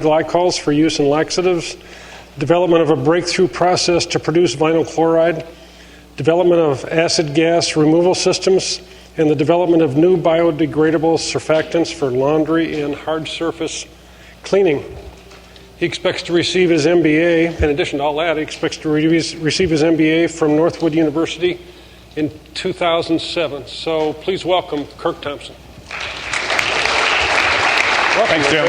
glycols for use in laxatives, development of a breakthrough process to produce vinyl chloride, development of acid gas removal systems, and the development of new biodegradable surfactants for laundry and hard surface cleaning. He expects to receive his MBA. In addition to all that, he expects to receive his MBA from Northwood University in 2007. So please welcome Kirk Thompson. Thanks, Jim.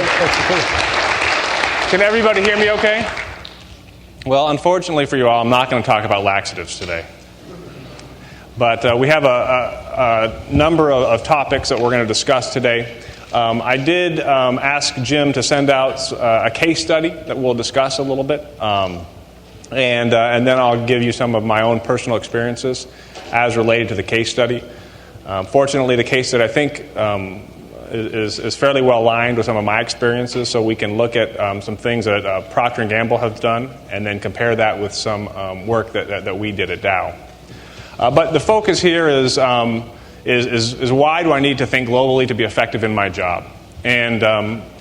Can everybody hear me okay? Well, unfortunately for you all, I'm not going to talk about laxatives today. But we have a number of topics that we're going to discuss today. I did ask Jim to send out a case study that we'll discuss a little bit. And then I'll give you some of my own personal experiences as related to the case study. Fortunately, the case study, I think, is fairly well aligned with some of my experiences, so we can look at some things that Procter & Gamble has done and then compare that with some work that we did at Dow. But the focus here is why do I need to think globally to be effective in my job? And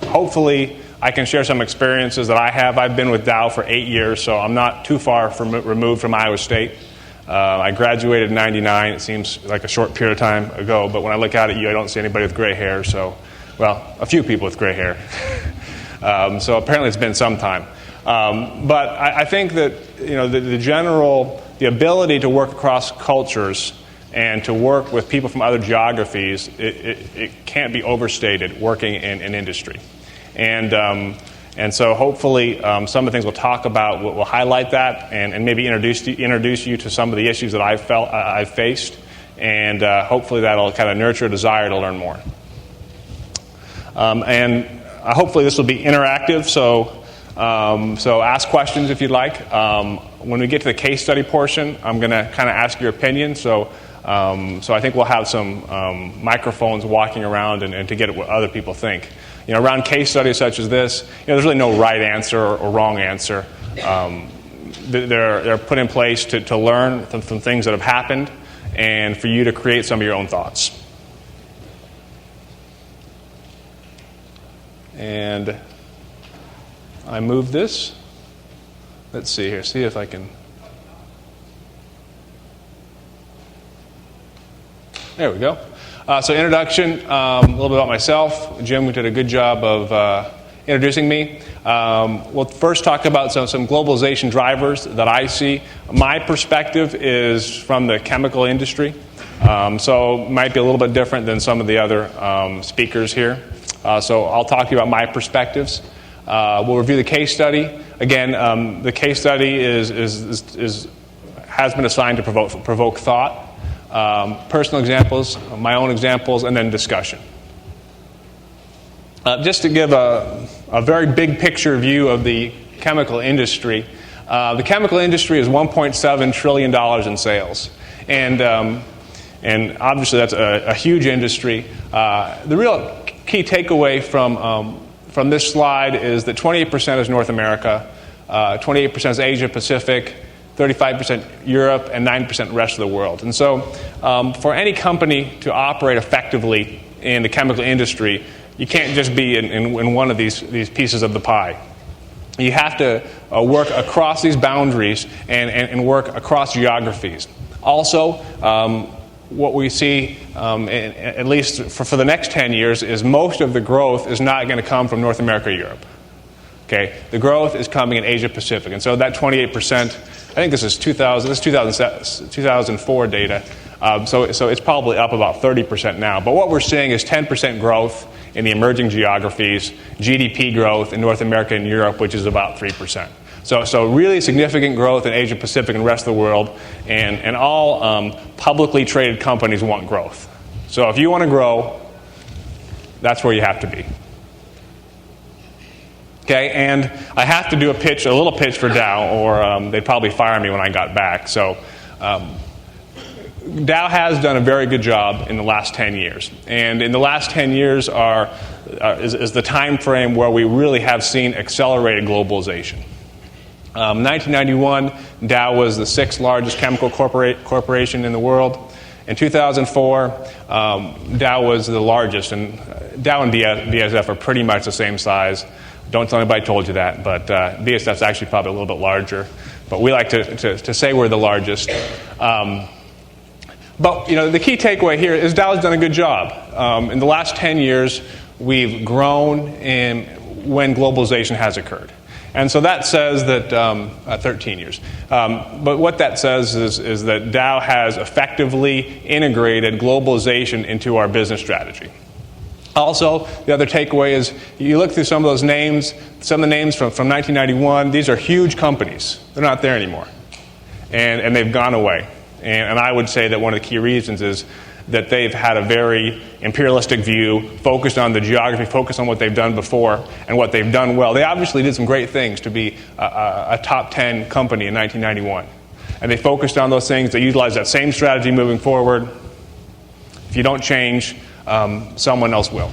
hopefully I can share some experiences that I have. I've been with Dow for 8 years, so I'm not too far removed from Iowa State. I graduated in 99. It seems like a short period of time ago, but when I look out at you, I don't see anybody with gray hair. So, well, a few people with gray hair. So apparently it's been some time. But I think that the ability to work across cultures and to work with people from other geographies, it can't be overstated working in industry. And so hopefully some of the things we'll talk about will highlight that and maybe introduce you to some of the issues that I've faced. And hopefully that'll kind of nurture a desire to learn more. And hopefully this will be interactive, so ask questions if you'd like. When we get to the case study portion, I'm going to kind of ask your opinion. So I think we'll have some microphones walking around and to get what other people think. Around case studies such as this, there's really no right answer or wrong answer. They're put in place to learn from things that have happened and for you to create some of your own thoughts. And I move this. Let's see here. See if I can. There we go. So introduction, a little bit about myself. Jim did a good job of introducing me. We'll first talk about some globalization drivers that I see. My perspective is from the chemical industry, so it might be a little bit different than some of the other speakers here. So I'll talk to you about my perspectives. We'll review the case study. Again, the case study has been assigned to provoke thought. Personal examples, my own examples, and then discussion. Just to give a very big picture view of the chemical industry, the chemical industry is $1.7 trillion in sales. And obviously that's a huge industry. The real key takeaway from this slide is that 28% is North America, 28% is Asia Pacific, 35% Europe, and 9% the rest of the world. And so for any company to operate effectively in the chemical industry, you can't just be in one of these pieces of the pie. You have to work across these boundaries and work across geographies. Also, what we see, at least for the next 10 years, is most of the growth is not going to come from North America or Europe. Okay, the growth is coming in Asia Pacific, and so that 28%. I think this is 2004 data, so it's probably up about 30% now. But what we're seeing is 10% growth in the emerging geographies, GDP growth in North America and Europe, which is about 3%. So really significant growth in Asia Pacific and the rest of the world, and all publicly traded companies want growth. So if you want to grow, that's where you have to be. Okay, and I have to do a little pitch for Dow, or they'd probably fire me when I got back. So Dow has done a very good job in the last 10 years. And in the last 10 years is the time frame where we really have seen accelerated globalization. 1991, Dow was the 6th largest chemical corporation in the world. In 2004, Dow was the largest, and Dow and BASF are pretty much the same size. Don't tell anybody I told you that, but BASF's actually probably a little bit larger. But we like to say we're the largest. But the key takeaway here is Dow's done a good job. In the last 10 years, we've grown when globalization has occurred. And so that says that 13 years. But what that says is that Dow has effectively integrated globalization into our business strategy. Also, the other takeaway is you look through some of those names, some of the names from 1991, these are huge companies. They're not there anymore. And they've gone away. And I would say that one of the key reasons is that they've had a very imperialistic view, focused on the geography, focused on what they've done before and what they've done well. They obviously did some great things to be a top 10 company in 1991. And they focused on those things. They utilized that same strategy moving forward. If you don't change, someone else will.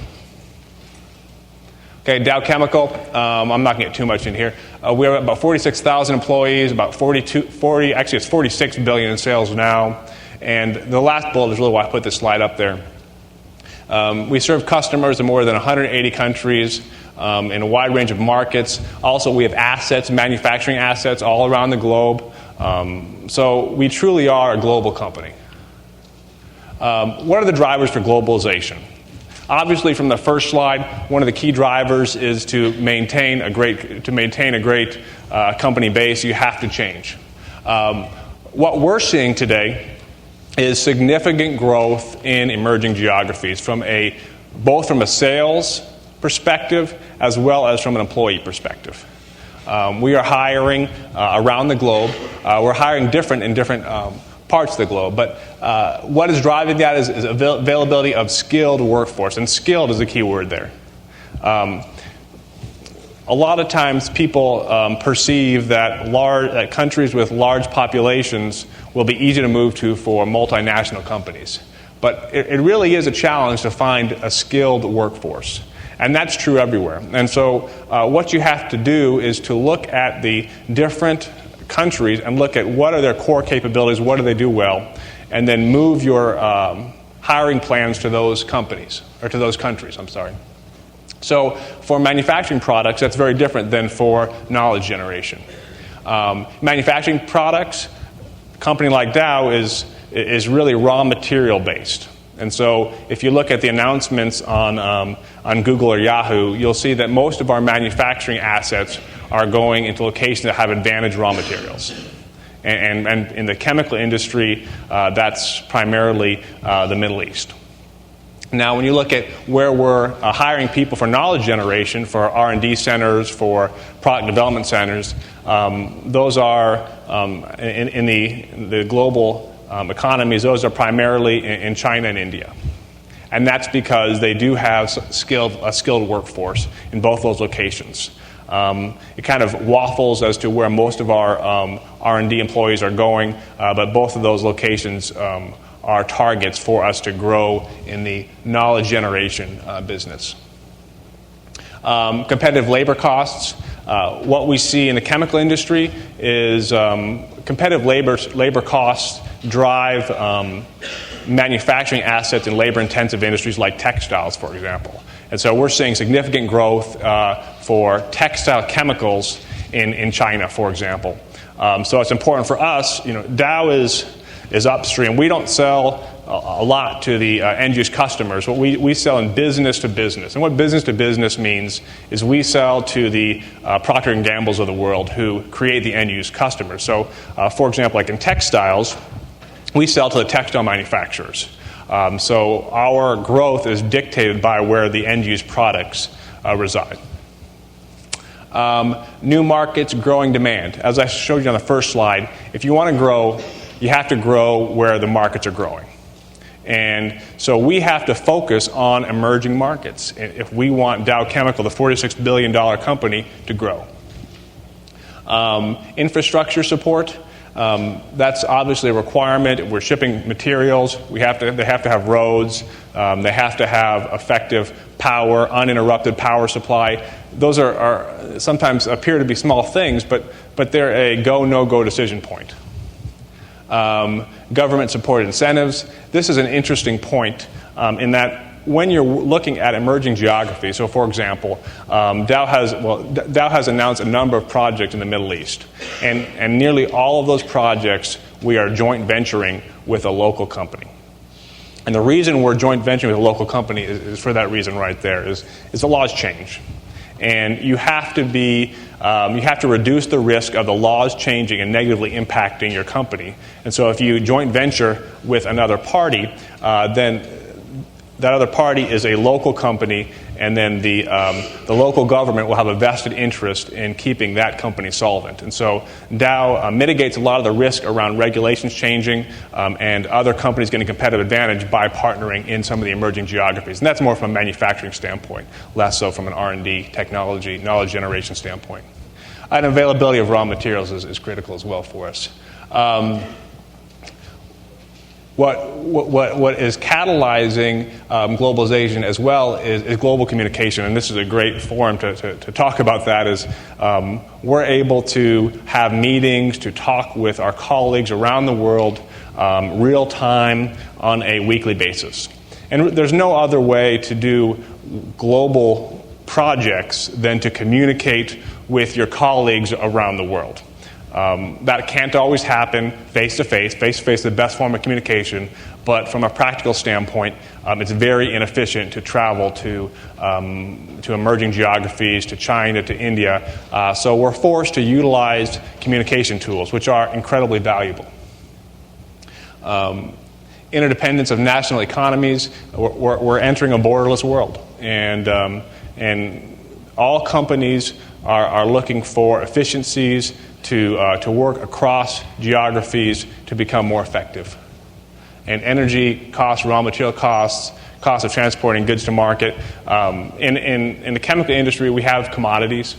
Okay, Dow Chemical. I'm not going to get too much in here. We have about 46,000 employees, about 46 billion in sales now. And the last bullet is really why I put this slide up there. We serve customers in more than 180 countries in a wide range of markets. Also, we have assets, manufacturing assets all around the globe. So we truly are a global company. What are the drivers for globalization? Obviously, from the first slide, one of the key drivers is to maintain a great company base. You have to change. What we're seeing today is significant growth in emerging geographies, both from a sales perspective as well as from an employee perspective. We are hiring around the globe. We're hiring in different parts of the globe. But what is driving that is availability of skilled workforce, and skilled is a key word there. A lot of times people perceive that countries with large populations will be easy to move to for multinational companies. But it really is a challenge to find a skilled workforce. And that's true everywhere. And so what you have to do is to look at the different countries and look at what are their core capabilities, what do they do well, and then move your hiring plans to those companies, or to those countries, So for manufacturing products, that's very different than for knowledge generation. Manufacturing products, a company like Dow is really raw material based. And so if you look at the announcements on Google or Yahoo, you'll see that most of our manufacturing assets are going into locations that have advantaged raw materials. And in the chemical industry, that's primarily the Middle East. Now, when you look at where we're hiring people for knowledge generation, for R&D centers, for product development centers, those are in the global economies, those are primarily in China and India. And that's because they do have a skilled workforce in both those locations. It kind of waffles as to where most of our R&D employees are going, but both of those locations are targets for us to grow in the knowledge generation business. Competitive labor costs. What we see in the chemical industry is competitive labor costs drive manufacturing assets in labor-intensive industries like textiles, for example. And so we're seeing significant growth for textile chemicals in China, for example. So it's important for us. Dow is upstream. We don't sell a lot to the end-use customers. What we sell in business to business. And what business to business means is we sell to the Procter & Gamble's of the world who create the end-use customers. So, for example, like in textiles, we sell to the textile manufacturers. So our growth is dictated by where the end-use products reside. New markets, growing demand. As I showed you on the first slide, if you want to grow, you have to grow where the markets are growing. And so we have to focus on emerging markets if we want Dow Chemical, the $46 billion company, to grow. Infrastructure support. That's obviously a requirement. We're shipping materials. They have to have roads. They have to have effective power, uninterrupted power supply. Those are sometimes appear to be small things, but they're a go, no-go decision point. Government-supported incentives. This is an interesting point in that when you're looking at emerging geography, so for example, Dow has announced a number of projects in the Middle East, and nearly all of those projects we are joint venturing with a local company. And the reason we're joint venturing with a local company is for that reason right there, is the laws change. And you have to reduce the risk of the laws changing and negatively impacting your company. And so if you joint venture with another party, then that other party is a local company, and then the local government will have a vested interest in keeping that company solvent. And so Dow mitigates a lot of the risk around regulations changing and other companies getting competitive advantage by partnering in some of the emerging geographies. And that's more from a manufacturing standpoint, less so from an R&D, technology, knowledge generation standpoint. And availability of raw materials is critical as well for us. What is catalyzing globalization as well is global communication, and this is a great forum to talk about that. Is we're able to have meetings, to talk with our colleagues around the world real time on a weekly basis. And there's no other way to do global projects than to communicate with your colleagues around the world. That can't always happen face-to-face. Face-to-face is the best form of communication, but from a practical standpoint, it's very inefficient to travel to emerging geographies, to China, to India. So we're forced to utilize communication tools, which are incredibly valuable. Interdependence of national economies, we're entering a borderless world, and all companies are looking for efficiencies to work across geographies to become more effective. And energy costs, raw material costs, cost of transporting goods to market. In the chemical industry, we have commodities,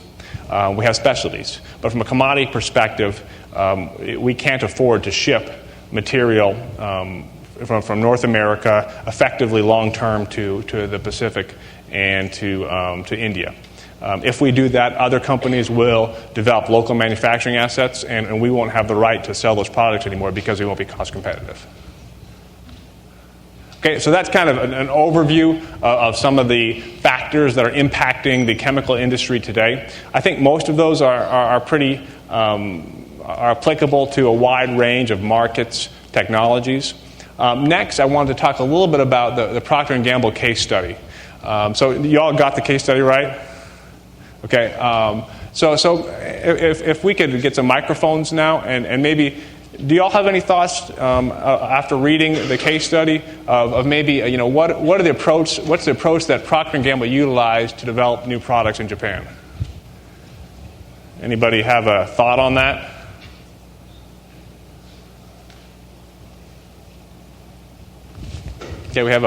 we have specialties. But from a commodity perspective, we can't afford to ship material from North America effectively long-term to the Pacific and to India. If we do that, other companies will develop local manufacturing assets, and we won't have the right to sell those products anymore because we won't be cost competitive. Okay, so that's kind of an overview of some of the factors that are impacting the chemical industry today. I think most of those are pretty are applicable to a wide range of markets, technologies. Next, I wanted to talk a little bit about the Procter & Gamble case study. So you all got the case study right? Okay, so if we could get some microphones now, and maybe, do you all have any thoughts after reading the case study of maybe what's the approach that Procter & Gamble utilized to develop new products in Japan? Anybody have a thought on that? Okay, we have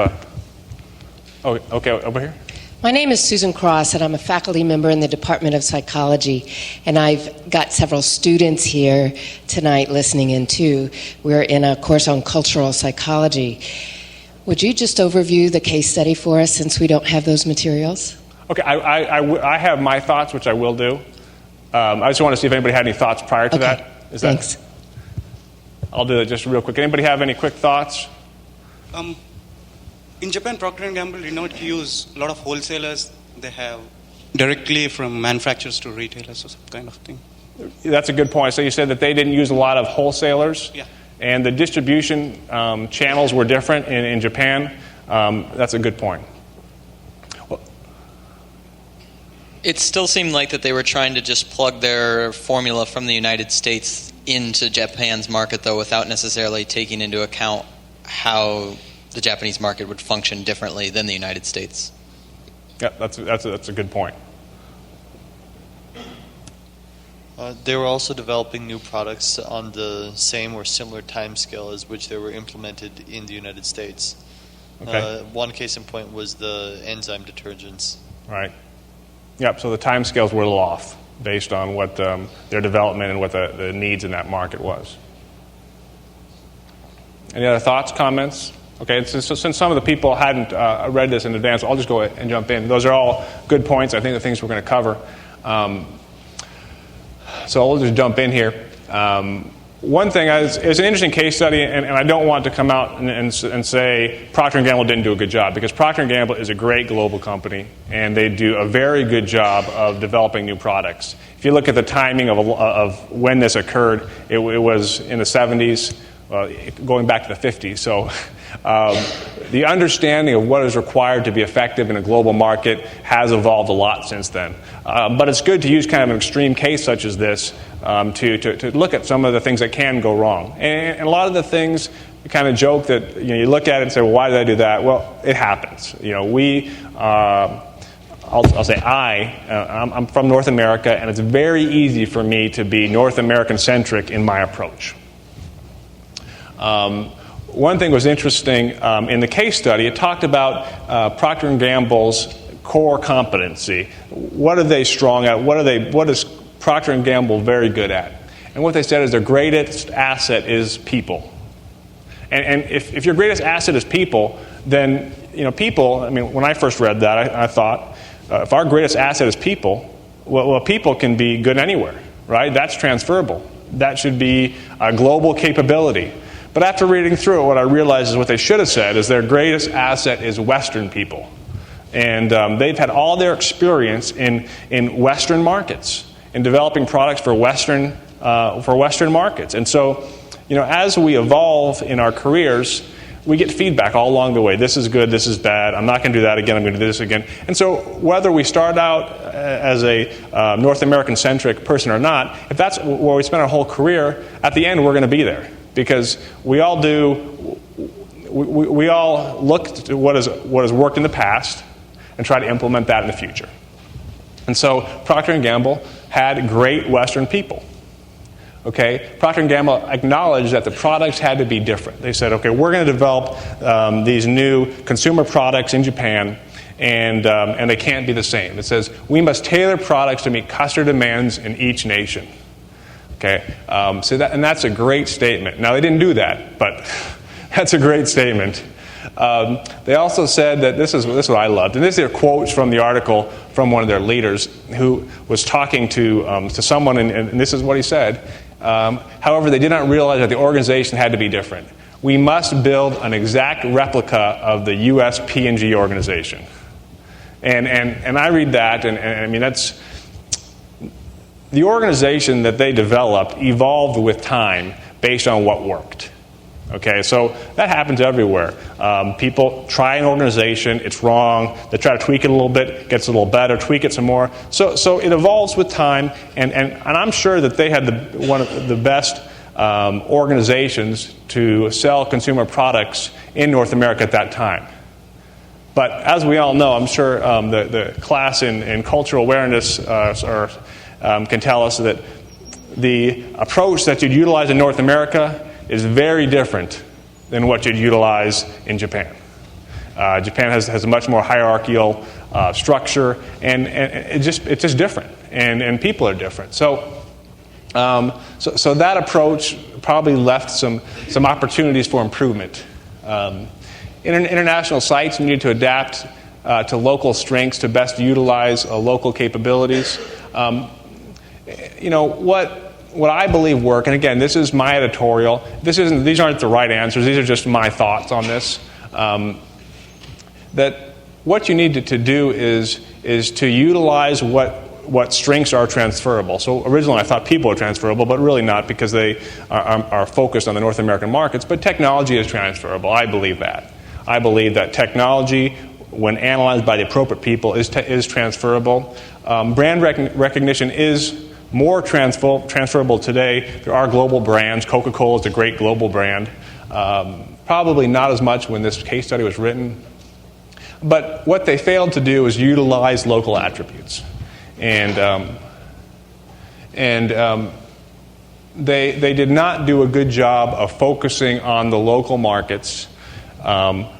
okay, over here. My name is Susan Cross, and I'm a faculty member in the Department of Psychology, and I've got several students here tonight listening in too. We're in a course on cultural psychology. Would you just overview the case study for us, since we don't have those materials? Okay, I have my thoughts, which I will do. I just want to see if anybody had any thoughts prior to that. Thanks. I'll do it just real quick. Anybody have any quick thoughts? In Japan, Procter & Gamble did not use a lot of wholesalers. They have directly from manufacturers to retailers or some kind of thing. That's a good point. So you said that they didn't use a lot of wholesalers? Yeah. And the distribution channels were different in Japan? That's a good point. It still seemed like that they were trying to just plug their formula from the United States into Japan's market, though, without necessarily taking into account how the Japanese market would function differently than the United States. Yeah, that's a good point. They were also developing new products on the same or similar time scale as which they were implemented in the United States. Okay. One case in point was the enzyme detergents. Right. Yep, so the time scales were a little off based on what their development and what the needs in that market was. Any other thoughts, comments? Okay, so since some of the people hadn't read this in advance, I'll just go ahead and jump in. Those are all good points. I think the things we're going to cover. So I'll just jump in here. one thing, it's an interesting case study, and I don't want to come out and say Procter & Gamble didn't do a good job, because Procter & Gamble is a great global company, and they do a very good job of developing new products. If you look at the timing of when this occurred, it was in the 70s, going back to the 50s. So the understanding of what is required to be effective in a global market has evolved a lot since then. But it's good to use kind of an extreme case such as this to look at some of the things that can go wrong. And a lot of the things, you kind of joke that you look at it and say, well, why did I do that? Well, it happens. I'll say I'm from North America, and it's very easy for me to be North American-centric in my approach. One thing was interesting in the case study. It talked about Procter & Gamble's core competency. What are they strong at? What is Procter & Gamble very good at? And what they said is their greatest asset is people. And if your greatest asset is people, then people. I mean, when I first read that, I thought, if our greatest asset is people, well, people can be good anywhere, right? That's transferable. That should be a global capability. But after reading through it, what I realized is what they should have said is their greatest asset is Western people. And they've had all their experience in Western markets, in developing products for Western markets. And so, as we evolve in our careers, we get feedback all along the way. This is good, this is bad, I'm not going to do that again, I'm going to do this again. And so whether we start out as a North American-centric person or not, if that's where we spend our whole career, at the end we're going to be there. Because we all look to what has worked in the past and try to implement that in the future. And so Procter & Gamble had great Western people. Okay, Procter & Gamble acknowledged that the products had to be different. They said, okay, we're going to develop these new consumer products in Japan, and they can't be the same. It says, we must tailor products to meet customer demands in each nation. Okay, and that's a great statement. Now, they didn't do that, but that's a great statement. They also said that this is what I loved, and these are quotes from the article from one of their leaders who was talking to someone, and this is what he said. However, they did not realize that the organization had to be different. We must build an exact replica of the U.S. P&G organization. And I read that, and I mean, that's the organization that they developed evolved with time based on what worked. Okay, so that happens everywhere. People try an organization, it's wrong, they try to tweak it a little bit, gets a little better, tweak it some more. So it evolves with time, and I'm sure that they had one of the best organizations to sell consumer products in North America at that time. But as we all know, I'm sure the class in cultural awareness can tell us that the approach that you'd utilize in North America is very different than what you'd utilize in Japan. Japan has a much more hierarchical structure, and it's just different, and people are different. So that approach probably left some opportunities for improvement. International sites needed to adapt to local strengths to best utilize local capabilities. What I believe work, and again, this is my editorial. These aren't the right answers. These are just my thoughts on this. That what you need to do is to utilize what strengths are transferable. So originally I thought people are transferable, but really not, because they are focused on the North American markets. But technology is transferable. I believe that. I believe that technology, when analyzed by the appropriate people, is transferable. Brand recognition is more transferable today. There are global brands. Coca-Cola is a great global brand. Probably not as much when this case study was written. But what they failed to do is utilize local attributes. And they did not do a good job of focusing on the local markets,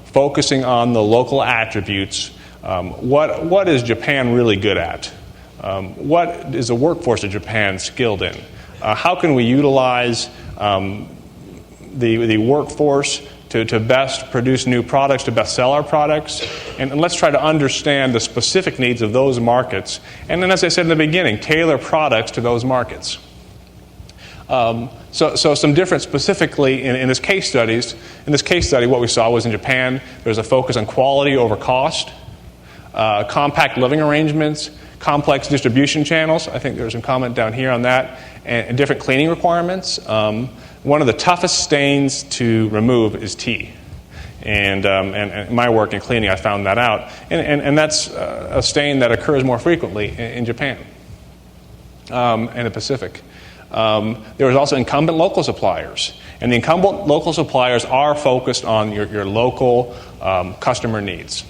focusing on the local attributes. What is Japan really good at? What is the workforce of Japan skilled in? How can we utilize the workforce to best produce new products, to best sell our products? And let's try to understand the specific needs of those markets. And then, as I said in the beginning, tailor products to those markets. So some difference specifically in this case study, what we saw was in Japan, there's a focus on quality over cost, compact living arrangements, complex distribution channels. I think there's some comment down here on that, and different cleaning requirements. One of the toughest stains to remove is tea. And in my work in cleaning, I found that out. And that's a stain that occurs more frequently in Japan and the Pacific. There was also incumbent local suppliers. And the incumbent local suppliers are focused on your local customer needs.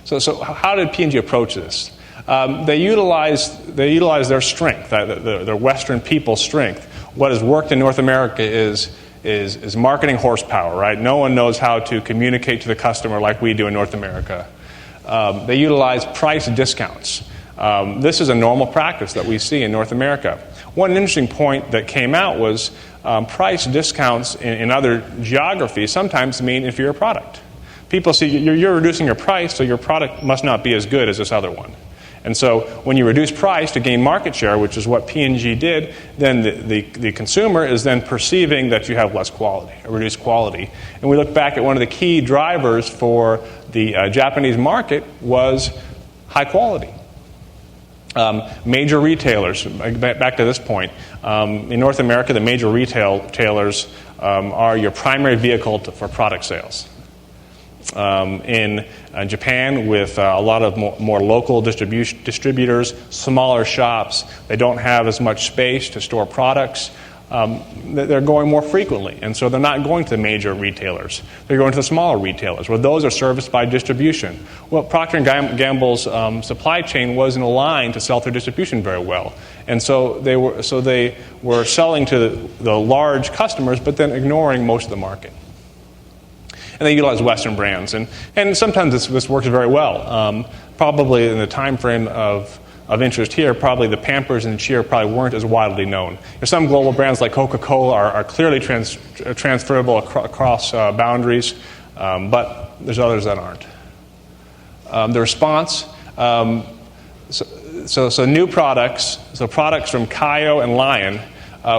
So how did P&G approach this? They utilized their strength, their Western people's strength. What has worked in North America is marketing horsepower, right? No one knows how to communicate to the customer like we do in North America. They utilize price discounts. This is a normal practice that we see in North America. One interesting point that came out was price discounts in other geographies sometimes mean inferior product. People see you're reducing your price, so your product must not be as good as this other one. And so when you reduce price to gain market share, which is what P&G did, then the consumer is then perceiving that you have less quality, or reduced quality. And we look back at one of the key drivers for the Japanese market was high quality. Major retailers, back to this point, in North America, the major retailers are your primary vehicle for product sales. In Japan, with a lot of more local distributors, smaller shops, they don't have as much space to store products. They're going more frequently, and so they're not going to the major retailers. They're going to the smaller retailers, where those are serviced by distribution. Well, Procter & Gamble's supply chain wasn't aligned to sell through distribution very well, and so they were selling to the large customers, but then ignoring most of the market. And they utilize Western brands, and sometimes this works very well. Probably in the time frame of interest here, probably the Pampers and Cheer probably weren't as widely known. There's some global brands like Coca-Cola are clearly transferable across boundaries, but there's others that aren't. The response, so new products, so products from Kaio and Lion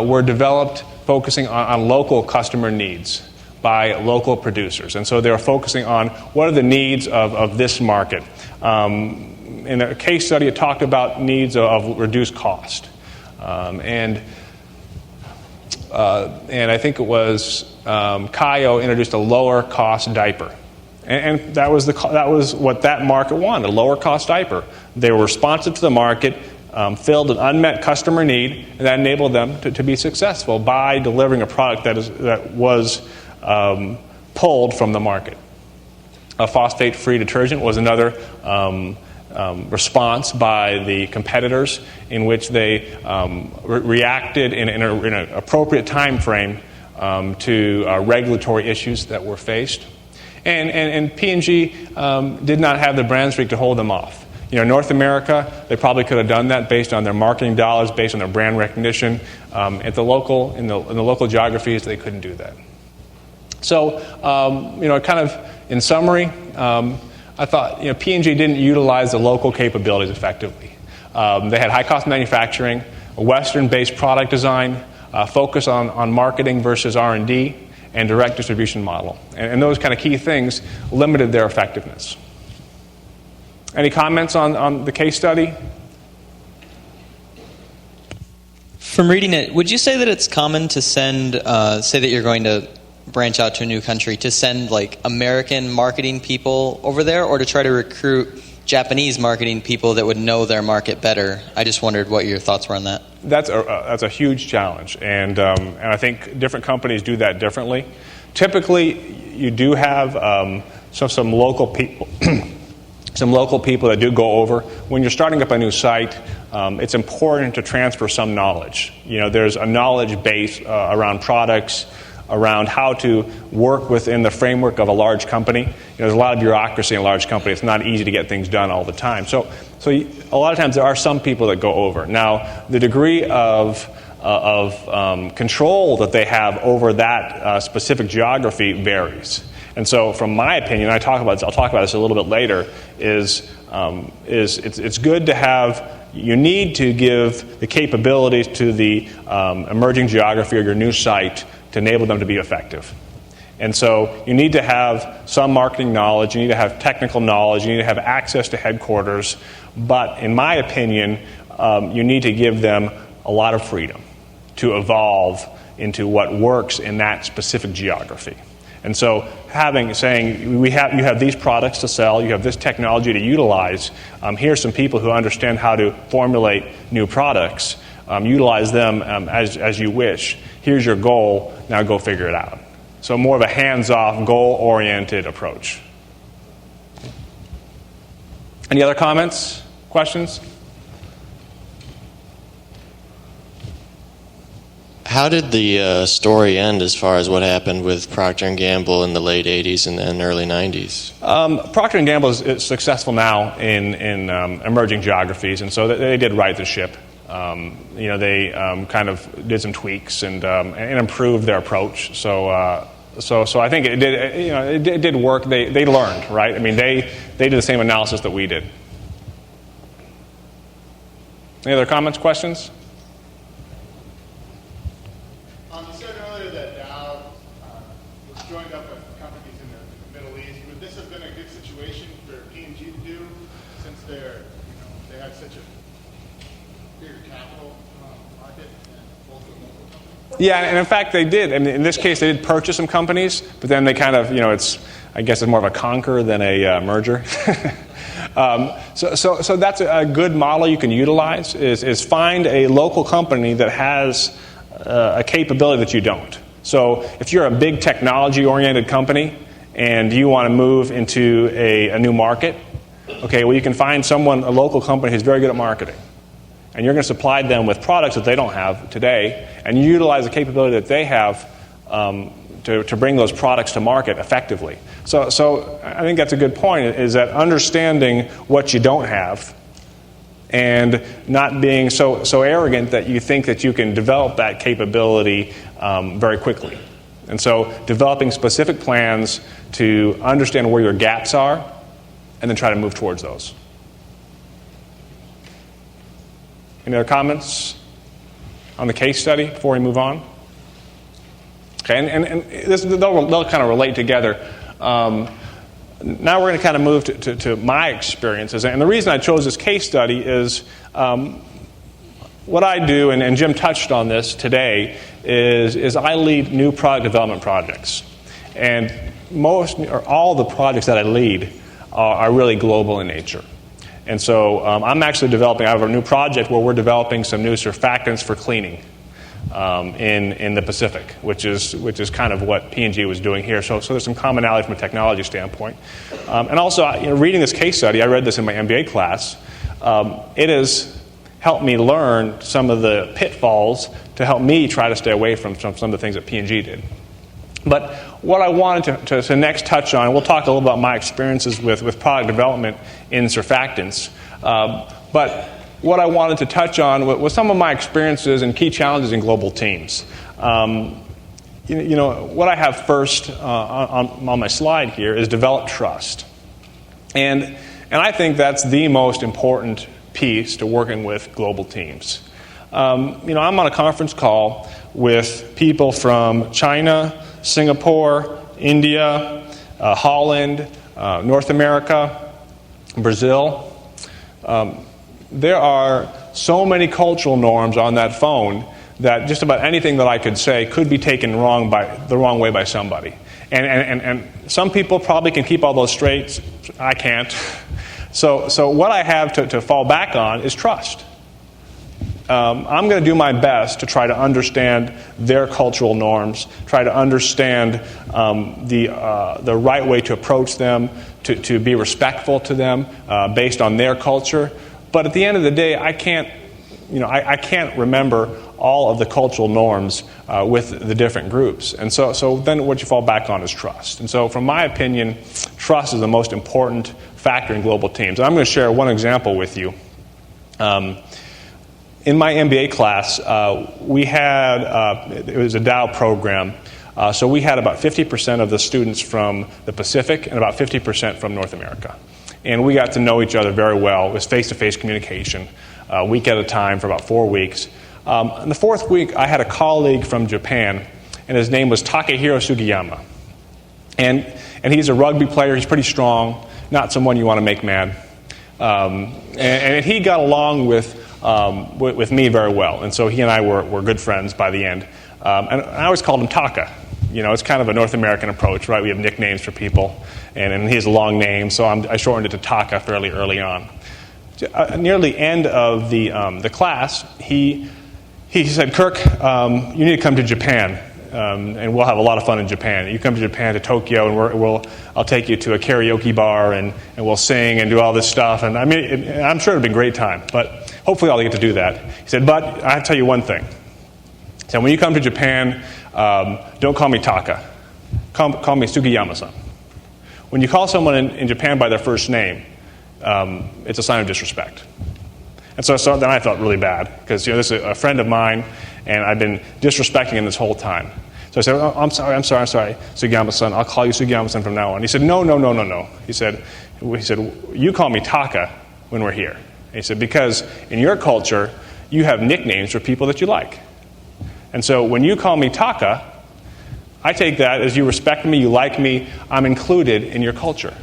were developed focusing on local customer needs by local producers. And so they're focusing on what are the needs of this market. In a case study, it talked about needs of reduced cost. And I think it was Kaio introduced a lower cost diaper. And that was what that market wanted, a lower cost diaper. They were responsive to the market, filled an unmet customer need, and that enabled them to be successful by delivering a product that was pulled from the market. A phosphate-free detergent was another response by the competitors in which they reacted in an appropriate time frame to regulatory issues that were faced. And P&G did not have the brand streak to hold them off. North America, they probably could have done that based on their marketing dollars, based on their brand recognition. In the local geographies, they couldn't do that. So, kind of in summary, I thought P&G didn't utilize the local capabilities effectively. They had high-cost manufacturing, a Western-based product design, focus on marketing versus R&D, and direct distribution model. And those kind of key things limited their effectiveness. Any comments on the case study? From reading it, would you say that it's common to send, say that you're going to branch out to a new country, to send like American marketing people over there, or to try to recruit Japanese marketing people that would know their market better? I just wondered what your thoughts were on that. That's a huge challenge, and I think different companies do that differently. Typically, you do have some local people. Some local people that do go over. When you're starting up a new site, it's important to transfer some knowledge. There's a knowledge base around products, around how to work within the framework of a large company. There's a lot of bureaucracy in a large company. It's not easy to get things done all the time. So a lot of times there are some people that go over. Now, the degree of control that they have over that specific geography varies. And so, from my opinion, I'll talk about this a little bit later. It's good to have you need to give the capabilities to the emerging geography or your new site to enable them to be effective. And so you need to have some marketing knowledge, you need to have technical knowledge, you need to have access to headquarters, but in my opinion, you need to give them a lot of freedom to evolve into what works in that specific geography. And so saying you have these products to sell, you have this technology to utilize, here's some people who understand how to formulate new products, utilize them as you wish. Here's your goal, now go figure it out. So more of a hands-off, goal-oriented approach. Any other comments, questions? How did the story end as far as what happened with Procter & Gamble in the late 80s and then early 90s? Procter & Gamble is successful now in emerging geographies, and so they did right the ship. They kind of did some tweaks and improved their approach. So I think it did. It did work. They learned, right? I mean, they did the same analysis that we did. Any other comments, questions? You said earlier that Dow was joined up with companies in the Middle East. Would this have been a good situation for P&G to do, since they have such a bigger capital market and both the local companies? Yeah, and in fact they did. I mean, in this case, they did purchase some companies, but then they kind of, I guess it's more of a conquer than a merger. So that's a good model you can utilize, is find a local company that has a capability that you don't. So if you're a big technology-oriented company and you want to move into a new market, okay, well, you can find a local company who's very good at marketing. And you're going to supply them with products that they don't have today, and you utilize the capability that they have to bring those products to market effectively. So I think that's a good point, is that understanding what you don't have and not being so arrogant that you think that you can develop that capability very quickly. And so developing specific plans to understand where your gaps are and then try to move towards those. Any other comments on the case study before we move on? Okay, and they'll kind of relate together. Now we're going to kind of move to my experiences. And the reason I chose this case study is what I do, and Jim touched on this today, is I lead new product development projects. And most or all the projects that I lead are really global in nature. And so I'm actually developing, I have a new project where we're developing some new surfactants for cleaning in the Pacific, which is kind of what P&G was doing here. So there's some commonality from a technology standpoint. And also, reading this case study, I read this in my MBA class, it has helped me learn some of the pitfalls to help me try to stay away from some of the things that P&G did. But what I wanted to next touch on, we'll talk a little about my experiences with product development in surfactants. But what I wanted to touch on was some of my experiences and key challenges in global teams. What I have first on my slide here is develop trust. And I think that's the most important piece to working with global teams. I'm on a conference call with people from China, Singapore, India, Holland, North America, Brazil. There are so many cultural norms on that phone that just about anything that I could say could be taken the wrong way by somebody. And some people probably can keep all those straight. I can't. So what I have to fall back on is trust. I'm going to do my best to try to understand their cultural norms, try to understand the right way to approach them, to be respectful to them based on their culture. But at the end of the day, I can't remember all of the cultural norms with the different groups. And so then what you fall back on is trust. And so from my opinion, trust is the most important factor in global teams. And I'm going to share one example with you. In my MBA class, we had, it was a Dow program, so we had about 50% of the students from the Pacific and about 50% from North America. And we got to know each other very well. It was face-to-face communication. a week at a time for about 4 weeks. In the fourth week, I had a colleague from Japan, and his name was Takehiro Sugiyama. And he's a rugby player. He's pretty strong, not someone you want to make mad. And he got along with me very well. And so he and I were good friends by the end. And I always called him Taka. You know, it's kind of a North American approach, right? We have nicknames for people. And he has a long name, so I shortened it to Taka fairly early on. Near the end of the class, he said, Kirk, you need to come to Japan. And we'll have a lot of fun in Japan. You come to Japan, to Tokyo, and I'll take you to a karaoke bar, and we'll sing and do all this stuff. And I mean, I'm sure it'll be a great time, but hopefully I'll get to do that. He said, but I have to tell you one thing. He said, when you come to Japan, don't call me Taka. Call me Sugiyama-san. When you call someone in Japan by their first name, it's a sign of disrespect. And so then I felt really bad, because this is a friend of mine, and I've been disrespecting him this whole time. So I said, oh, I'm sorry, Sugiyama-san, I'll call you Sugiyama-san from now on. He said, no. He said, you call me Taka when we're here. And he said, because in your culture, you have nicknames for people that you like. And so when you call me Taka, I take that as you respect me, you like me, I'm included in your culture.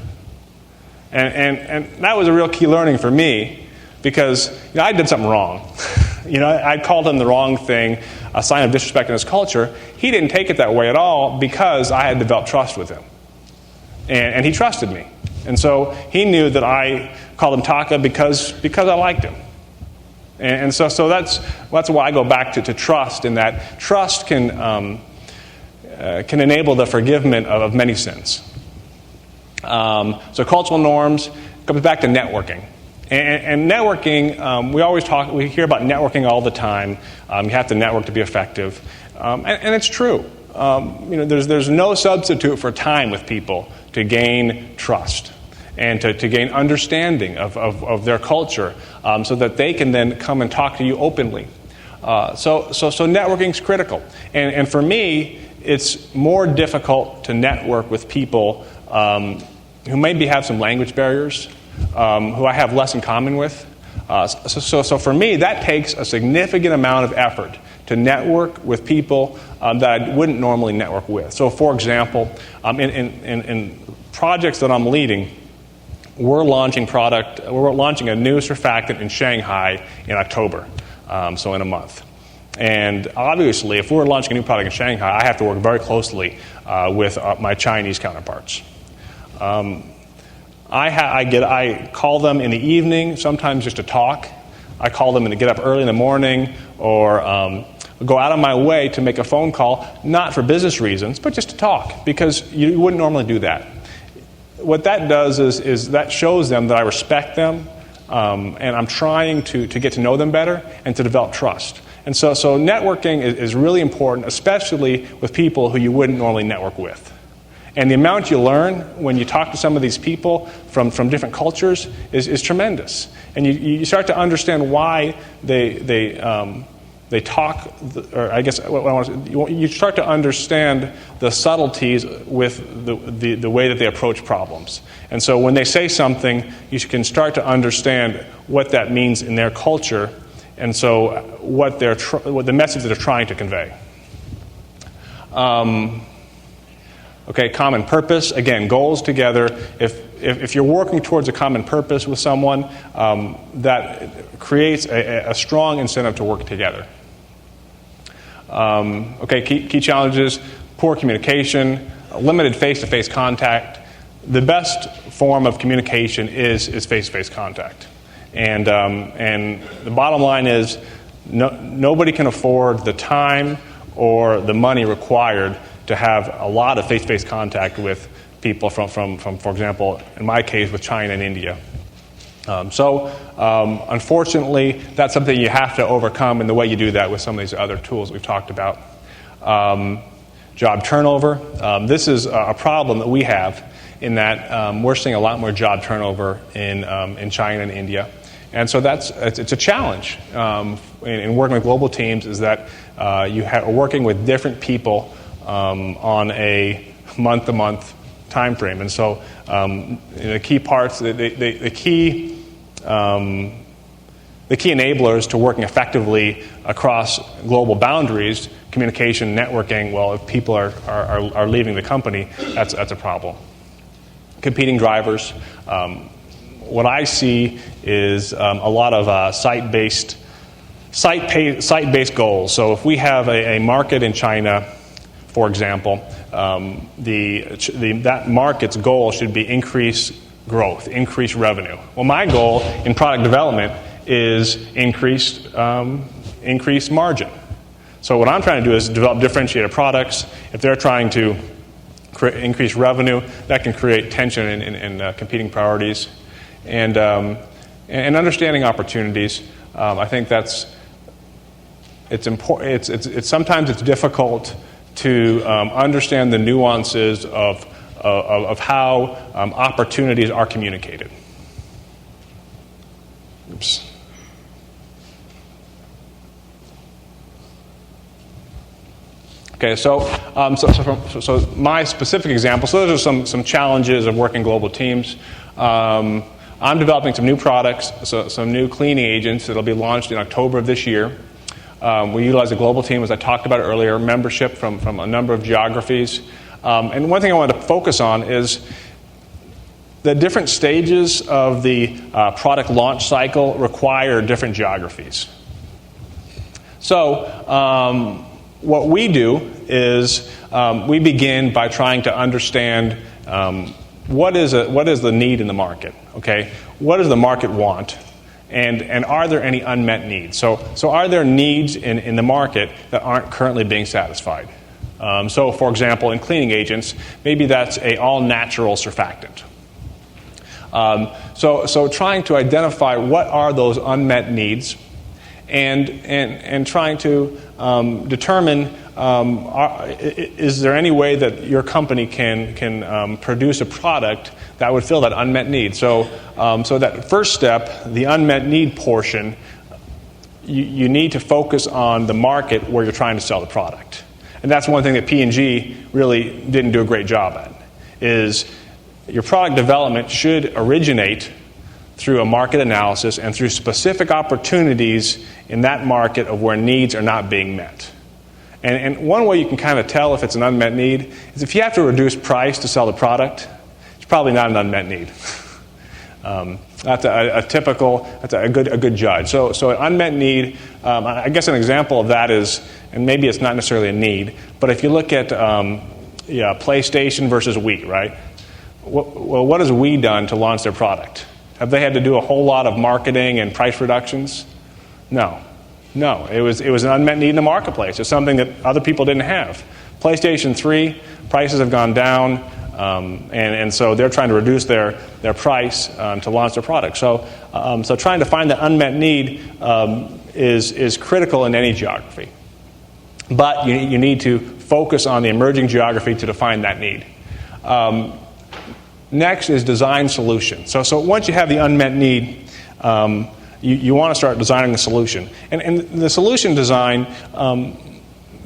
And that was a real key learning for me, because I did something wrong. I called him the wrong thing, a sign of disrespect in his culture. He didn't take it that way at all, because I had developed trust with him. And he trusted me. And so he knew that I called him Taka because I liked him. And so that's why I go back to trust, in that trust can enable the forgiveness of many sins. So cultural norms comes back to networking. And networking, we hear about networking all the time. You have to network to be effective. And it's true. There's no substitute for time with people to gain trust and to gain understanding of their culture, so that they can then come and talk to you openly. So networking is critical. And for me, it's more difficult to network with people who maybe have some language barriers, who I have less in common with. So for me, that takes a significant amount of effort to network with people that I wouldn't normally network with. So for example, in projects that I'm leading, we're launching a new surfactant in Shanghai in October, so in a month. And obviously, if we're launching a new product in Shanghai, I have to work very closely with my Chinese counterparts. I call them in the evening, sometimes just to talk. I call them and to get up early in the morning, or go out of my way to make a phone call, not for business reasons, but just to talk, because you wouldn't normally do that. What that does is that shows them that I respect them, and I'm trying to get to know them better and to develop trust. And so networking is really important, especially with people who you wouldn't normally network with. And the amount you learn when you talk to some of these people from different cultures is tremendous. And you start to understand why they talk, or I guess you start to understand the subtleties with the way that they approach problems. And so when they say something, you can start to understand what that means in their culture, and so what the message that they're trying to convey. Common purpose. Again, goals together. If you're working towards a common purpose with someone, that creates a strong incentive to work together. Key challenges: poor communication, limited face-to-face contact. The best form of communication is face-to-face contact. And the bottom line is, nobody can afford the time or the money required to have a lot of face-to-face contact with people from, for example, in my case, with China and India. Unfortunately, that's something you have to overcome, and the way you do that with some of these other tools we've talked about. Job turnover. This is a problem that we have, in that we're seeing a lot more job turnover in China and India. And so it's a challenge in working with global teams, is that you are working with different people on a month-to-month time frame. And so the key parts, the the key enablers to working effectively across global boundaries, communication, networking, well, if people are leaving the company, that's a problem. Competing drivers. What I see is a lot of site-based goals. So if we have a market in China, for example, that market's goal should be increase growth, increase revenue. Well, my goal in product development is increase margin. So what I'm trying to do is develop differentiated products. If they're trying to increase revenue, that can create tension in competing priorities. And understanding opportunities, I think it's important. It's sometimes it's difficult to understand the nuances of how opportunities are communicated. Oops. Okay, so my specific example. So those are some challenges of working global teams. I'm developing some new products, some new cleaning agents that will be launched in October of this year. We utilize a global team, as I talked about earlier, membership from a number of geographies. And one thing I wanted to focus on is the different stages of the product launch cycle require different geographies. So what we do is we begin by trying to understand what is the need in the market. Okay, what does the market want, and are there any unmet needs? So are there needs in the market that aren't currently being satisfied? So, for example, in cleaning agents, maybe that's a all-natural surfactant. So trying to identify what are those unmet needs, and trying to determine is there any way that your company can produce a product that would fill that unmet need. So that first step, the unmet need portion, you need to focus on the market where you're trying to sell the product. And that's one thing that P&G really didn't do a great job at, is your product development should originate through a market analysis and through specific opportunities in that market of where needs are not being met. And one way you can kind of tell if it's an unmet need is if you have to reduce price to sell the product, it's probably not an unmet need. That's a good judge. So an unmet need, I guess an example of that is, and maybe it's not necessarily a need, but if you look at PlayStation versus Wii, right? Well, what has Wii done to launch their product? Have they had to do a whole lot of marketing and price reductions? No. It was an unmet need in the marketplace. It's something that other people didn't have. PlayStation 3, prices have gone down, and so they're trying to reduce their price to launch their product. So trying to find the unmet need is critical in any geography. But you need to focus on the emerging geography to define that need. Next is design solution. So once you have the unmet need, you want to start designing a solution. And the solution design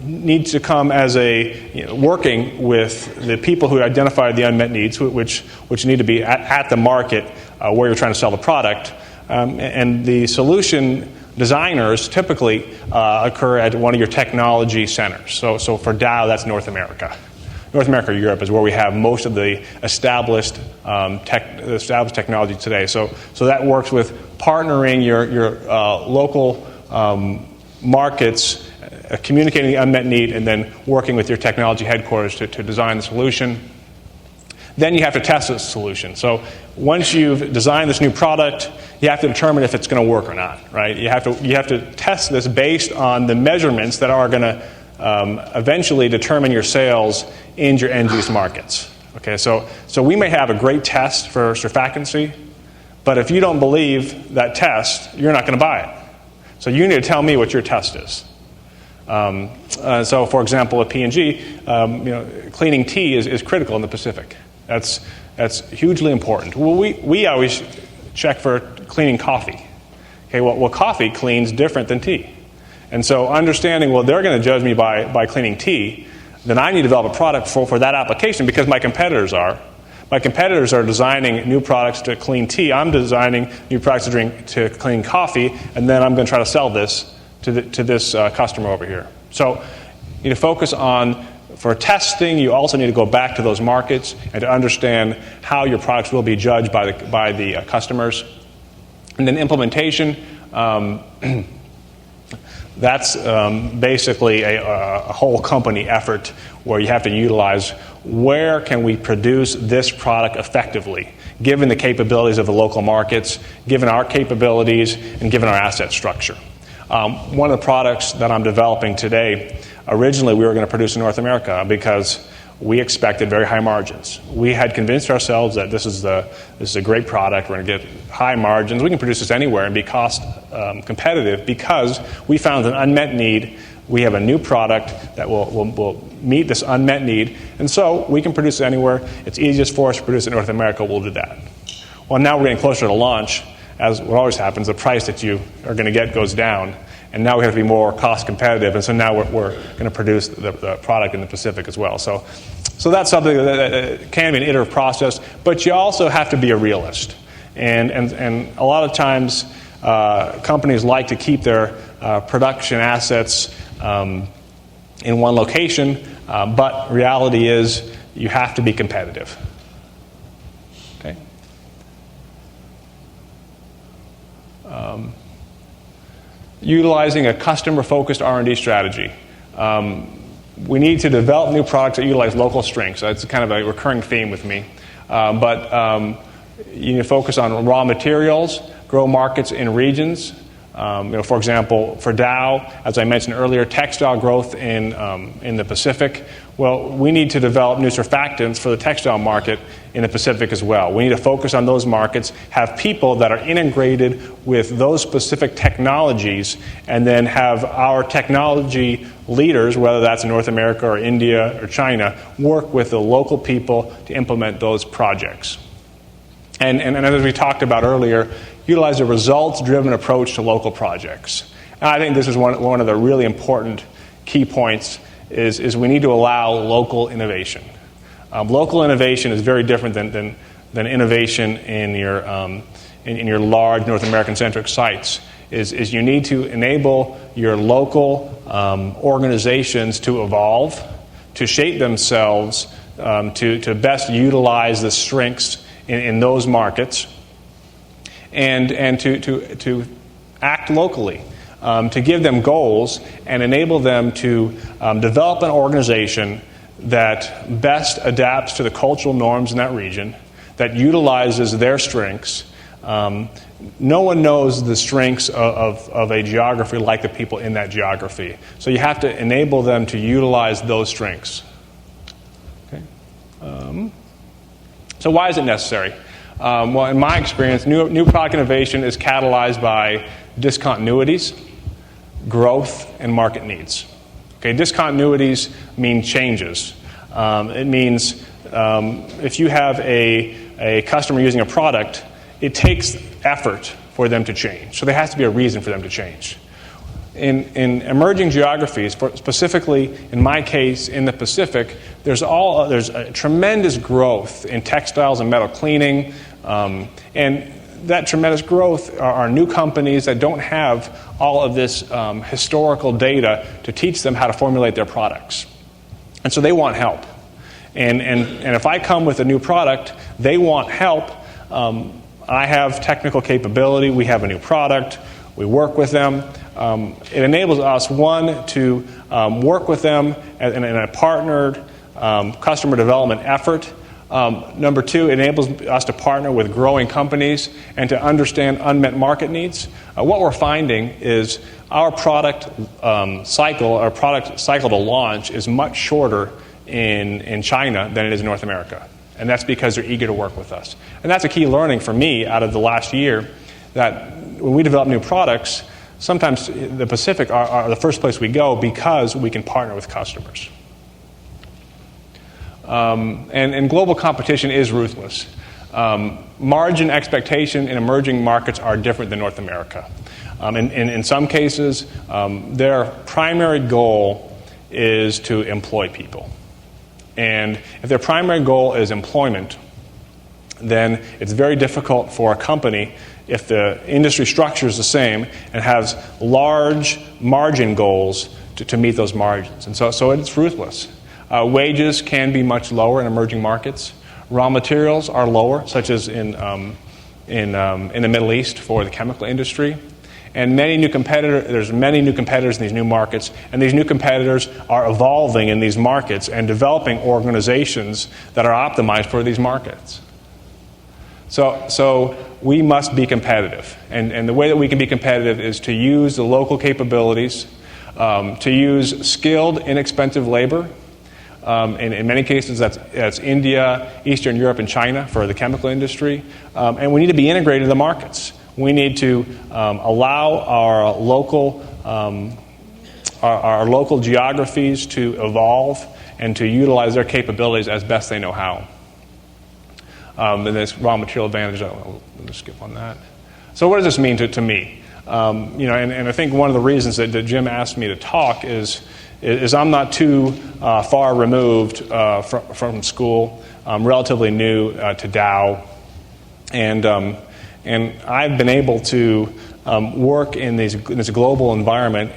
needs to come as working with the people who identify the unmet needs, which need to be at the market where you're trying to sell the product. And the solution designers typically occur at one of your technology centers. So for Dow, that's North America. North America or Europe is where we have most of the established technology today. So that works with partnering your local markets, communicating the unmet need, and then working with your technology headquarters to design the solution. Then you have to test the solution. So once you've designed this new product, you have to determine if it's going to work or not, right? You have to test this based on the measurements that are going to eventually determine your sales in your end-use markets. Okay, so we may have a great test for surfactancy, but if you don't believe that test, you're not going to buy it. So you need to tell me what your test is. So, for example, at P&G, cleaning tea is critical in the Pacific. That's hugely important. Well, we always check for cleaning coffee. Okay, well, coffee cleans different than tea. And so understanding, well, they're going to judge me by cleaning tea, then I need to develop a product for that application because my competitors are. My competitors are designing new products to clean tea. I'm designing new products to clean coffee, and then I'm going to try to sell this to this customer over here. So you need to focus on, for testing, you also need to go back to those markets and to understand how your products will be judged by the customers. And then implementation, that's basically a whole company effort where you have to utilize where can we produce this product effectively, given the capabilities of the local markets, given our capabilities, and given our asset structure. One of the products that I'm developing today, originally we were going to produce in North America because we expected very high margins. We had convinced ourselves that this is a great product, we're going to get high margins, we can produce this anywhere and be cost competitive because we found an unmet need. We have a new product that will meet this unmet need, and so we can produce it anywhere. It's easiest for us to produce in North America, we'll do that. Well, now we're getting closer to launch. As what always happens, the price that you are going to get goes down, and now we have to be more cost competitive, and so now we're going to produce the product in the Pacific as well. So that's something that can be an iterative process, but you also have to be a realist. And a lot of times companies like to keep their production assets in one location, but reality is you have to be competitive. Okay. Utilizing a customer-focused R&D strategy. We need to develop new products that utilize local strengths. That's kind of a recurring theme with me. But you need to focus on raw materials, grow markets in regions. For example, for Dow, as I mentioned earlier, textile growth in the Pacific. Well, we need to develop new surfactants for the textile market in the Pacific as well. We need to focus on those markets, have people that are integrated with those specific technologies, and then have our technology leaders, whether that's in North America or India or China, work with the local people to implement those projects. And as we talked about earlier, utilize a results-driven approach to local projects. And I think this is one of the really important key points is we need to allow local innovation. Local innovation is very different than innovation in your large North American-centric sites. Is you need to enable your local organizations to evolve, to shape themselves, to best utilize the strengths in those markets, and to act locally, to give them goals and enable them to develop an organization that best adapts to the cultural norms in that region, that utilizes their strengths. No one knows the strengths of a geography like the people in that geography. So you have to enable them to utilize those strengths. Okay. So why is it necessary? Well, in my experience, new product innovation is catalyzed by discontinuities, growth, and market needs. Okay, discontinuities mean changes. It means if you have a customer using a product, it takes effort for them to change. So there has to be a reason for them to change. In emerging geographies, specifically in my case in the Pacific, there's a tremendous growth in textiles and metal cleaning, and that tremendous growth are new companies that don't have all of this historical data to teach them how to formulate their products, and so they want help. And if I come with a new product, they want help. I have technical capability. We have a new product. We work with them. It enables us, one, to work with them in a partnered customer development effort. Number two, it enables us to partner with growing companies and to understand unmet market needs. What we're finding is our product cycle to launch is much shorter in China than it is in North America. And that's because they're eager to work with us. And that's a key learning for me out of the last year, that when we develop new products, sometimes the Pacific are the first place we go because we can partner with customers. And global competition is ruthless. Margin expectation in emerging markets are different than North America. In some cases, their primary goal is to employ people. And if their primary goal is employment, then it's very difficult for a company, if the industry structure is the same and has large margin goals, to meet those margins. And so it's ruthless. Wages can be much lower in emerging markets. Raw materials are lower, such as in the Middle East for the chemical industry. And there's many new competitors in these new markets, and these new competitors are evolving in these markets and developing organizations that are optimized for these markets. So we must be competitive. And the way that we can be competitive is to use the local capabilities, to use skilled, inexpensive labor. In many cases, that's India, Eastern Europe, and China for the chemical industry. And we need to be integrated in the markets. We need to allow our local geographies to evolve and to utilize their capabilities as best they know how. And this raw material advantage, I'll just skip on that. So what does this mean to me? And I think one of the reasons that Jim asked me to talk is I'm not too far removed from school. I'm relatively new to Dow, and I've been able to work in this global environment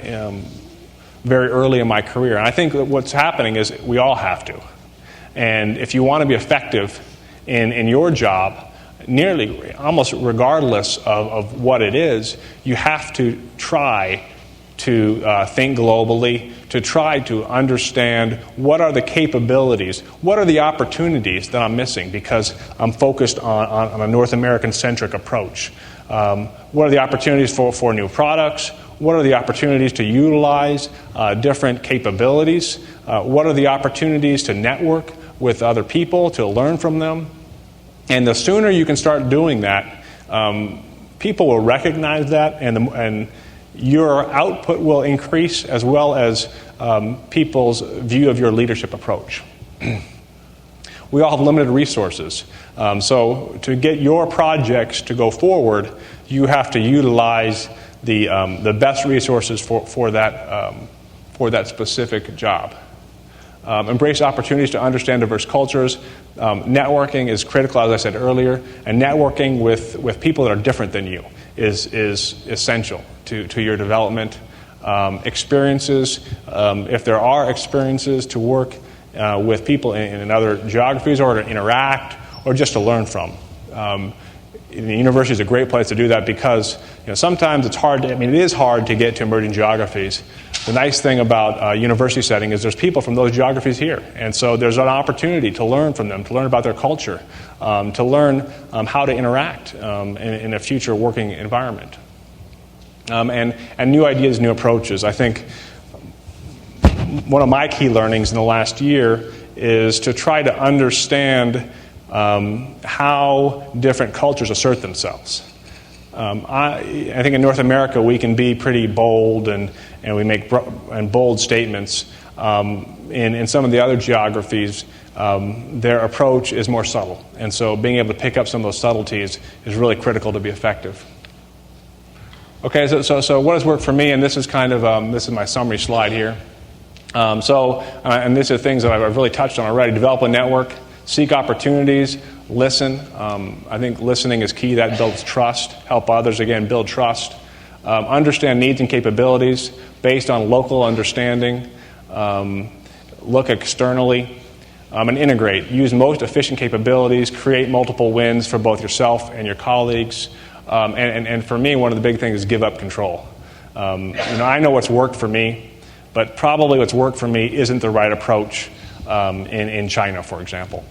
very early in my career. And I think that what's happening is we all have to. And if you want to be effective in your job, nearly almost regardless of what it is, you have to try to think globally, to try to understand what are the capabilities, what are the opportunities that I'm missing because I'm focused on a North American-centric approach. What are the opportunities for new products? What are the opportunities to utilize different capabilities? What are the opportunities to network with other people, to learn from them? And the sooner you can start doing that, people will recognize that, and your output will increase as well as people's view of your leadership approach. We all have limited resources. So to get your projects to go forward, you have to utilize the best resources for that specific job. Embrace opportunities to understand diverse cultures. Networking is critical, as I said earlier, and networking with people that are different than you is essential to your development. Experiences, if there are experiences to work with people in other geographies or to interact or just to learn from. The university is a great place to do that because sometimes it's hard. It is hard to get to emerging geographies. The nice thing about a university setting is there's people from those geographies here, and so there's an opportunity to learn from them, to learn about their culture, to learn how to interact in a future working environment, and new ideas, new approaches. I think one of my key learnings in the last year is to try to understand how different cultures assert themselves. I think in North America we can be pretty bold and we make bold statements. In some of the other geographies, their approach is more subtle, and so being able to pick up some of those subtleties is really critical to be effective. Okay, so what has worked for me, and this is this is my summary slide here. And these are things that I've really touched on already. Develop a network. Seek opportunities, listen. I think listening is key. That builds trust. Help others, again, build trust. Understand needs and capabilities based on local understanding. Look externally and integrate. Use most efficient capabilities. Create multiple wins for both yourself and your colleagues. And for me, one of the big things is give up control. I know what's worked for me, but probably what's worked for me isn't the right approach in China, for example.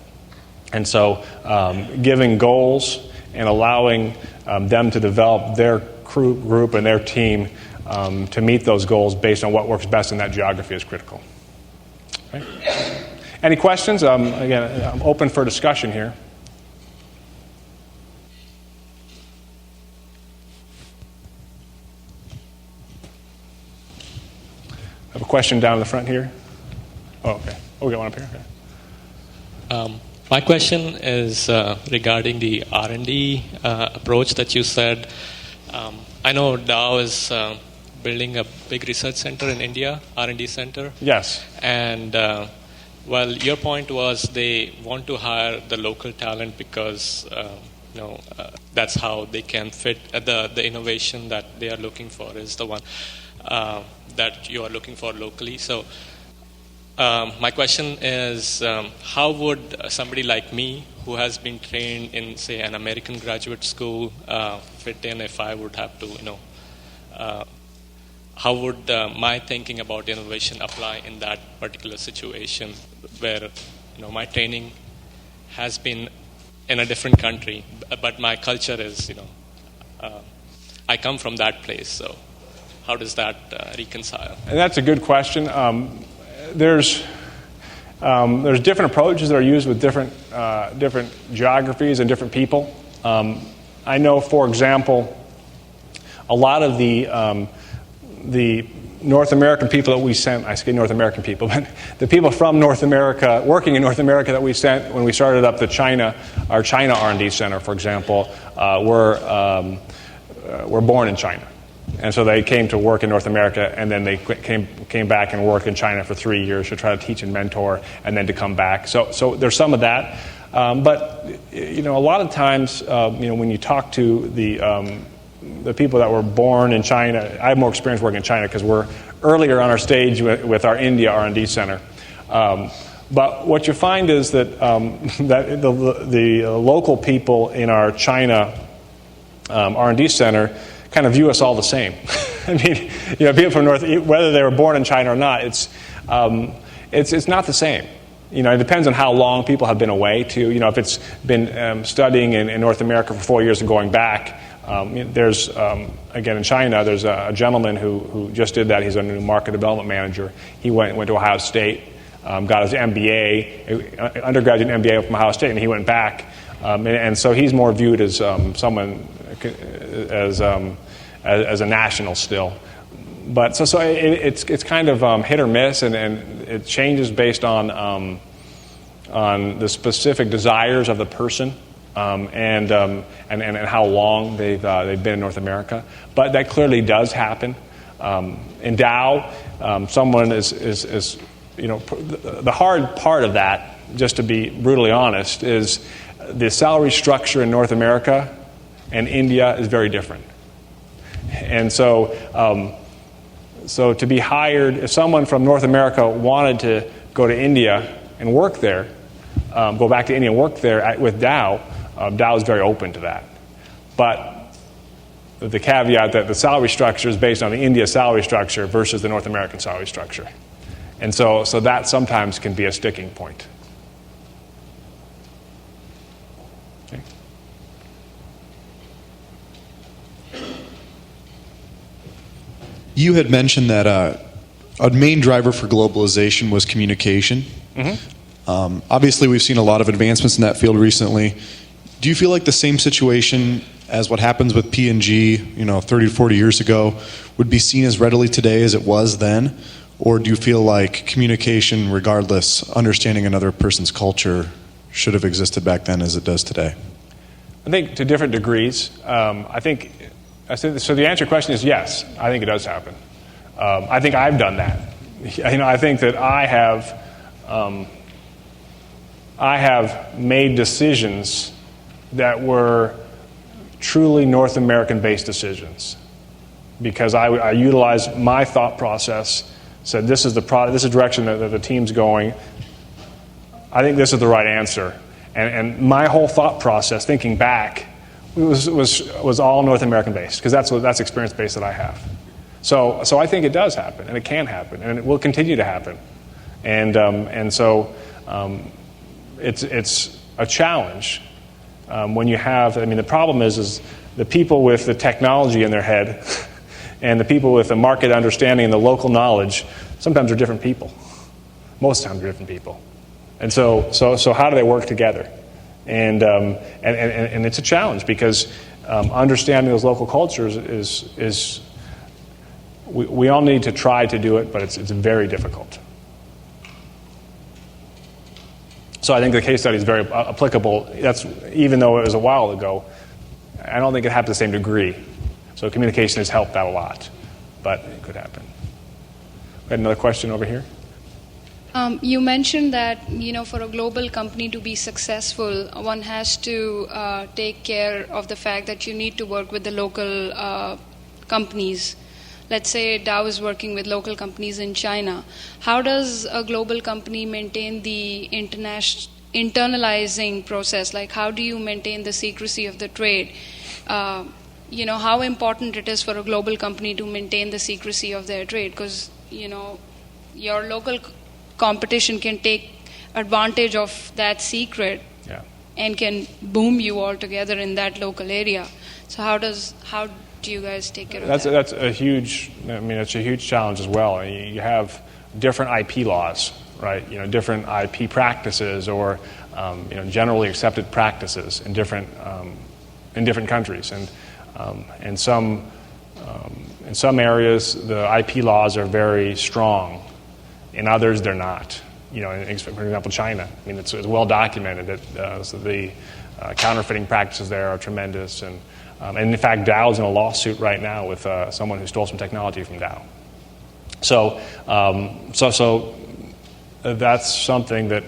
And so giving goals and allowing them to develop their group and their team to meet those goals based on what works best in that geography is critical. Okay. Any questions? Again, I'm open for discussion here. I have a question down in the front here. Oh, okay. Oh, we got one up here. Okay. My question is regarding the R&D approach that you said. I know Dow is building a big research center in India, R&D center. Yes. And Well, your point was they want to hire the local talent because that's how they can fit the innovation that they are looking for is the one that you are looking for locally. So my question is, how would somebody like me, who has been trained in, say, an American graduate school, fit in if I would have to, how would my thinking about innovation apply in that particular situation where my training has been in a different country, but my culture is, I come from that place. So how does that reconcile? And that's a good question. There's different approaches that are used with different geographies and different people. I know, for example, a lot of the North American people that we sent, I say North American people, but the people from North America, working in North America that we sent when we started up our China R&D Center, for example, were born in China. And so they came to work in North America, and then they came back and worked in China for 3 years to try to teach and mentor, and then to come back. So there's some of that. But a lot of times, when you talk to the people that were born in China, I have more experience working in China because we're earlier on our stage with our India R&D Center. But what you find is that that the local people in our China R&D Center kind of view us all the same. I mean, people from North, whether they were born in China or not, it's not the same. It depends on how long people have been away too. If it's been studying in North America for 4 years and going back. There's again in China, there's a gentleman who just did that. He's a new market development manager. He went to Ohio State, got his MBA, undergraduate MBA from Ohio State, and he went back. And so he's more viewed as someone as a national still. But so it's kind of hit or miss, and it changes based on the specific desires of the person. And how long they've been in North America, but that clearly does happen. In Dow, someone is the hard part of that, just to be brutally honest, is the salary structure in North America and India is very different. And so to be hired, if someone from North America wanted to go to India and work there, go back to India and work there with Dow. Dow is very open to that. But the caveat that the salary structure is based on the India salary structure versus the North American salary structure. And so that sometimes can be a sticking point. Okay. You had mentioned that a main driver for globalization was communication. Mm-hmm. Obviously, we've seen a lot of advancements in that field recently. Do you feel like the same situation as what happens with P&G, 30 to 40 years ago, would be seen as readily today as it was then? Or do you feel like communication, regardless, understanding another person's culture, should have existed back then as it does today? I think to different degrees. So the answer to your question is yes, I think it does happen. I think I've done that. I think that I have made decisions that were truly North American-based decisions, because I utilized my thought process, said this is the product, this is the direction that the team's going. I think this is the right answer, and my whole thought process, thinking back, was all North American-based, because that's experience-based that I have. So I think it does happen, and it can happen, and it will continue to happen, and so it's a challenge. When you have, the problem is the people with the technology in their head and the people with the market understanding and the local knowledge, sometimes are different people. Most times they're different people. And so how do they work together? And it's a challenge, because understanding those local cultures is we all need to try to do it, but it's very difficult. So I think the case study is very applicable. That's even though it was a while ago, I don't think it happened to the same degree. So communication has helped out a lot, but it could happen. We had another question over here. You mentioned that, for a global company to be successful, one has to take care of the fact that you need to work with the local companies. Let's say Dow is working with local companies in China. How does a global company maintain the internalizing process? Like, how do you maintain the secrecy of the trade? How important it is for a global company to maintain the secrecy of their trade? Because, your local competition can take advantage of that secret and can boom you all together in that local area. So how do you guys take care of that? That's a huge. It's a huge challenge as well. You have different IP laws, right? Different IP practices or generally accepted practices in different countries, and in some areas the IP laws are very strong. In others, they're not. For example, China. It's well documented that the counterfeiting practices there are tremendous, and in fact, Dow's in a lawsuit right now with someone who stole some technology from Dow. So that's something that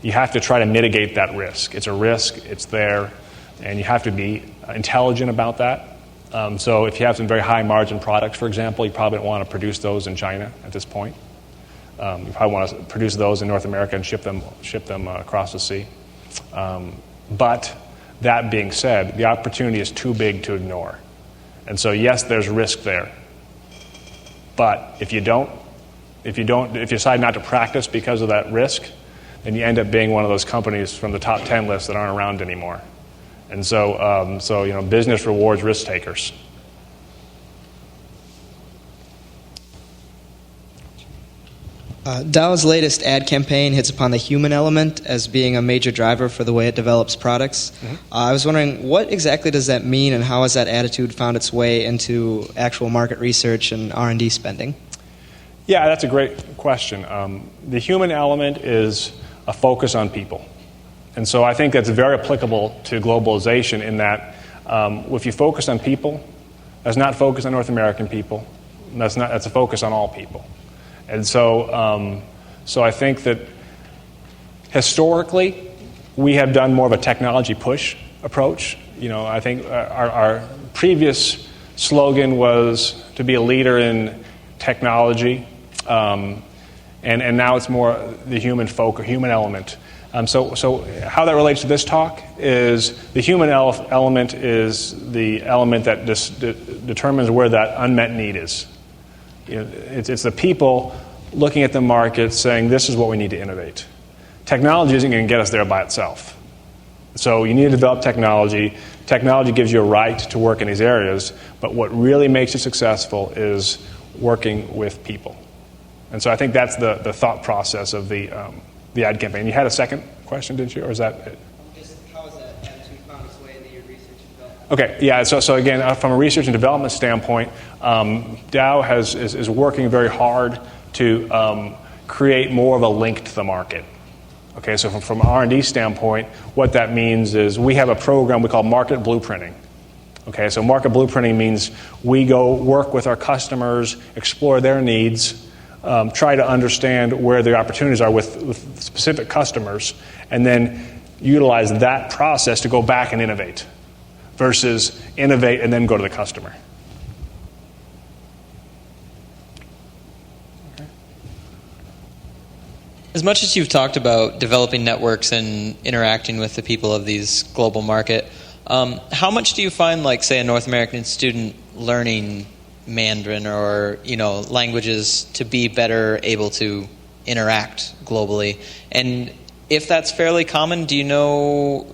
you have to try to mitigate that risk. It's a risk. It's there, and you have to be intelligent about that. So if you have some very high margin products, for example, you probably don't want to produce those in China at this point. You probably want to produce those in North America and ship them across the sea. But that being said, the opportunity is too big to ignore. And so yes, there's risk there. But if you decide not to practice because of that risk, then you end up being one of those companies from the top 10 list that aren't around anymore. And so business rewards risk takers. Dow's latest ad campaign hits upon the human element as being a major driver for the way it develops products. Mm-hmm. I was wondering, what exactly does that mean, and how has that attitude found its way into actual market research and R&D spending? Yeah, that's a great question. The human element is a focus on people. And so I think that's very applicable to globalization in that if you focus on people, that's not focused on North American people. That's a focus on all people. And so I think that historically we have done more of a technology push approach. I think our previous slogan was to be a leader in technology, and now it's more the human element. So how that relates to this talk is the human element is the element that determines where that unmet need is. It's the people looking at the market saying, this is what we need to innovate. Technology isn't going to get us there by itself. So you need to develop technology. Technology gives you a right to work in these areas, but what really makes you successful is working with people. And so I think that's the thought process of the ad campaign. You had a second question, didn't you, or is that it? How has that attitude found its way into your research and development? Okay, yeah, so again, from a research and development standpoint, Dow is working very hard to create more of a link to the market. Okay, so from an R&D standpoint, what that means is we have a program we call market blueprinting. Okay, so market blueprinting means we go work with our customers, explore their needs, try to understand where the opportunities are with specific customers, and then utilize that process to go back and innovate versus innovate and then go to the customer. As much as you've talked about developing networks and interacting with the people of these global market, how much do you find, like, say, a North American student learning Mandarin or languages to be better able to interact globally? And if that's fairly common, do you know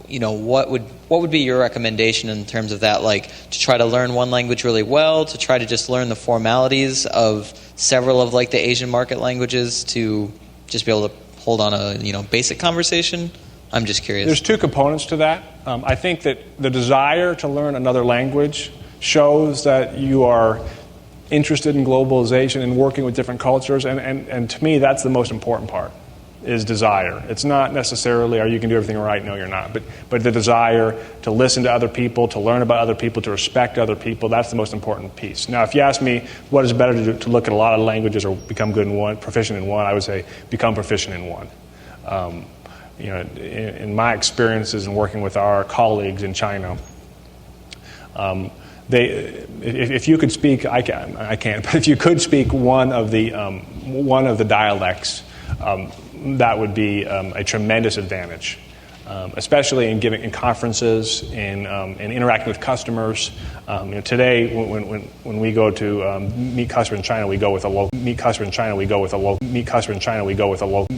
what would be your recommendation in terms of that, like to try to learn one language really well, to try to just learn the formalities of several of like the Asian market languages to just be able to hold on a basic conversation? I'm just curious. There's two components to that. I think that the desire to learn another language shows that you are interested in globalization and working with different cultures, and to me that's the most important part. is desire. It's not necessarily, are you can do everything right? No, you're not. But the desire to listen to other people, to learn about other people, to respect other people, that's the most important piece. Now, if you ask me what is better to do, to look at a lot of languages or become good in one, proficient in one, I would say become proficient in one. In my experiences in working with our colleagues in China, if you could speak, I can't, but if you could speak one of the dialects, that would be a tremendous advantage, especially in conferences, in interacting with customers. Today, when we go to meet customers in China, we go with a local.